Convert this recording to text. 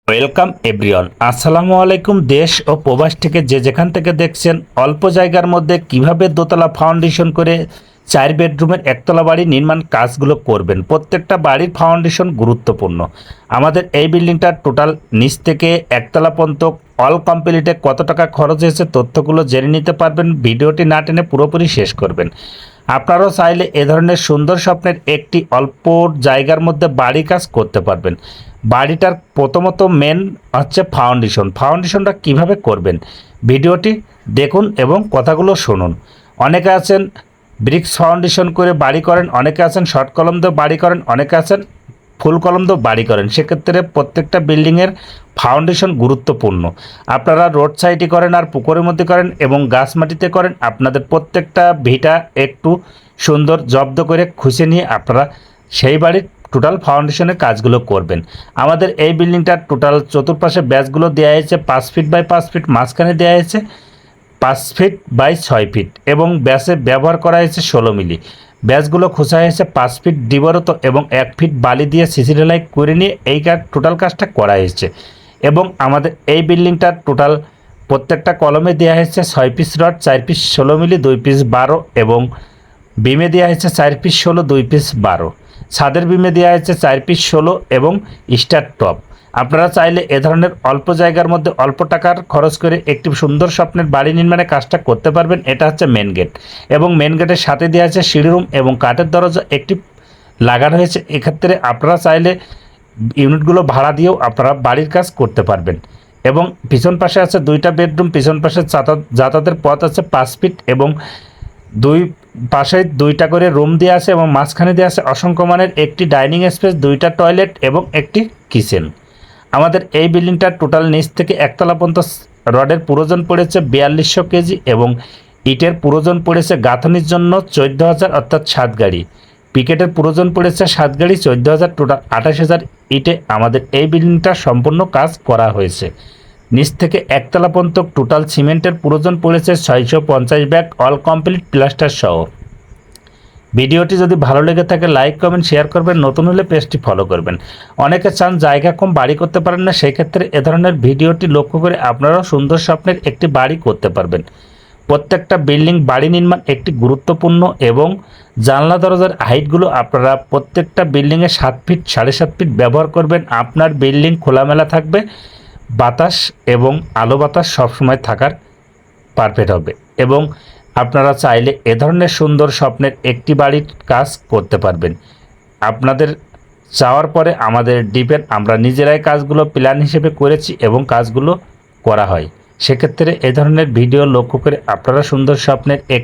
Welcome everyone, আসসালামু আলাইকুম। দেশ ও প্রবাস থেকে যে যেখান থেকে দেখছেন, অল্প জায়গার মধ্যে কিভাবে দোতলা ফাউন্ডেশন করে 4 বেডরুমের একতলা বাড়ি নির্মাণ কাজগুলো করবেন। প্রত্যেকটা বাড়ির ফাউন্ডেশন গুরুত্বপূর্ণ। আমাদের এই বিল্ডিংটার টোটাল নিচ থেকে একতলা পর্যন্ত অল কমপ্লিটে কত টাকা খরচ হয়েছে তথ্যগুলো জেনে নিতে পারবেন। ভিডিওটি না টেনে পুরোপুরি শেষ করবেন। আপনারাও চাইলে এ ধরনের সুন্দর স্বপ্নের একটি অল্প জায়গার মধ্যে বাড়ি কাজ করতে পারবেন। বাড়িটার প্রথমত মেন হচ্ছে ফাউন্ডেশনটা কিভাবে করবেন ভিডিওটি দেখুন এবং কথাগুলো শুনুন। অনেকে আছেন ব্রিক্স ফাউন্ডেশন করে বাড়ি করেন, অনেকে আছেন শর্ট কলম দিয়ে বাড়ি করেন, অনেকে আছেন ফুল কলম দিয়ে বাড়ি করেন। সেক্ষেত্রে প্রত্যেকটা বিল্ডিংয়ের ফাউন্ডেশন গুরুত্বপূর্ণ। আপনারা রোড সাইডে করেন আর পুকুরের মধ্যে করেন এবং গাছ মাটিতে করেন, আপনাদের প্রত্যেকটা ভিটা একটু সুন্দর জব্দ করে খুঁজে নিয়ে আপনারা সেই বাড়ির টোটাল ফাউন্ডেশনের কাজগুলো করবেন। আমাদের এই বিল্ডিংটার টোটাল চতুর্পাশে ব্যাসগুলো দেওয়া হয়েছে 5 ফিট বাই 5 ফিট, মাঝখানে দেওয়া হয়েছে 5 ফিট বাই 6 ফিট এবং ব্যাসে ব্যবহার করা হয়েছে 16 মিলি। ব্যাসগুলো খোঁচা হয়েছে 5 ফিট ডিবরত এবং 1 ফিট বালি দিয়ে সিসি ঢালাই করে নিয়ে এই টোটাল কাজটা করা হয়েছে। এবং আমাদের এই বিল্ডিংটার টোটাল প্রত্যেকটা কলমে দেওয়া হয়েছে 6 পিস রড, 4 পিস 16 মিলি, 2 পিস 12 এবং বিমে দেওয়া হয়েছে 4 পিস 16, 2 পিস 12। ছাদের বিমে দেওয়া হয়েছে 4 পিস 16 এবং স্টার টপ। আপনারা চাইলে এ ধরনের অল্প জায়গার মধ্যে অল্প টাকার খরচ করে একটি সুন্দর স্বপ্নের বাড়ি নির্মাণের কাজটা করতে পারবেন। এটা হচ্ছে মেন গেট এবং মেন গেটের সাথে দেওয়া আছে সিঁড়ি রুম এবং কাঠের দরজা একটি লাগানো হয়েছে। এক্ষেত্রে আপনারা চাইলে ইউনিটগুলো ভাড়া দিয়েও আপনারা বাড়ির কাজ করতে পারবেন। এবং পিছন পাশে আছে 2টা বেডরুম, পিছন পাশে যাতায়াতের পথ আছে 5 ফিট এবং দুই পাশে 2টা করে রুম দেওয়া আছে এবং মাঝখানে দেওয়া আছে অসংখ্য মানের একটি ডাইনিং স্পেস, 2টা টয়লেট এবং একটি কিচেন। আমাদের এই বিল্ডিংটার টোটাল নিচ থেকে একতলা পর্যন্ত রডের প্রয়োজন পড়েছে 4200 কেজি এবং ইটের প্রয়োজন পড়েছে গাঁথনির জন্য 14,000 অর্থাৎ 7 গাড়ি। পিকেটের প্রয়োজন পড়েছে 7 গাড়ি, 14,000, টোটাল 28,000 ইটে আমাদের এই বিল্ডিংটা সম্পূর্ণ কাজ করা হয়েছে। নিচ থেকে একতলা পর্যন্ত টোটাল সিমেন্টের প্রয়োজন পড়েছে 650 ব্যাগ, অল কমপ্লিট প্লাস্টার সহ। ভিডিওটি যদি ভালো লেগে থাকে লাইক কমেন্ট শেয়ার করবেন, নতুন হলে পেজটি ফলো করবেন। অনেকে চান জায়গা কম বাড়ি করতে পারেন না, সেই ক্ষেত্রে এ ধরনের ভিডিওটি লক্ষ্য করে আপনারাও সুন্দর স্বপ্নের একটি বাড়ি করতে পারবেন। প্রত্যেকটা বিল্ডিং বাড়ি নির্মাণ একটি গুরুত্বপূর্ণ এবং জানলা দরজার হাইটগুলো আপনারা প্রত্যেকটা বিল্ডিংয়ে 7 ফিট 7.5 ফিট ব্যবহার করবেন। আপনার বিল্ডিং খোলামেলা থাকবে, বাতাস এবং আলো বাতাস সবসময় থাকার পারফেক্ট হবে এবং আপনারা চাইলে এ ধরনের সুন্দর স্বপ্নের একটি বাড়ির কাজ করতে পারবেন। আপনাদের চাওয়ার পরে আমাদের ডিপেন্ড, আমরা নিজেরাই কাজগুলো প্ল্যান হিসেবে করেছি এবং কাজগুলো করা হয়। সেক্ষেত্রে এ ধরনের ভিডিও লক্ষ্য করে আপনারা সুন্দর স্বপ্নের এক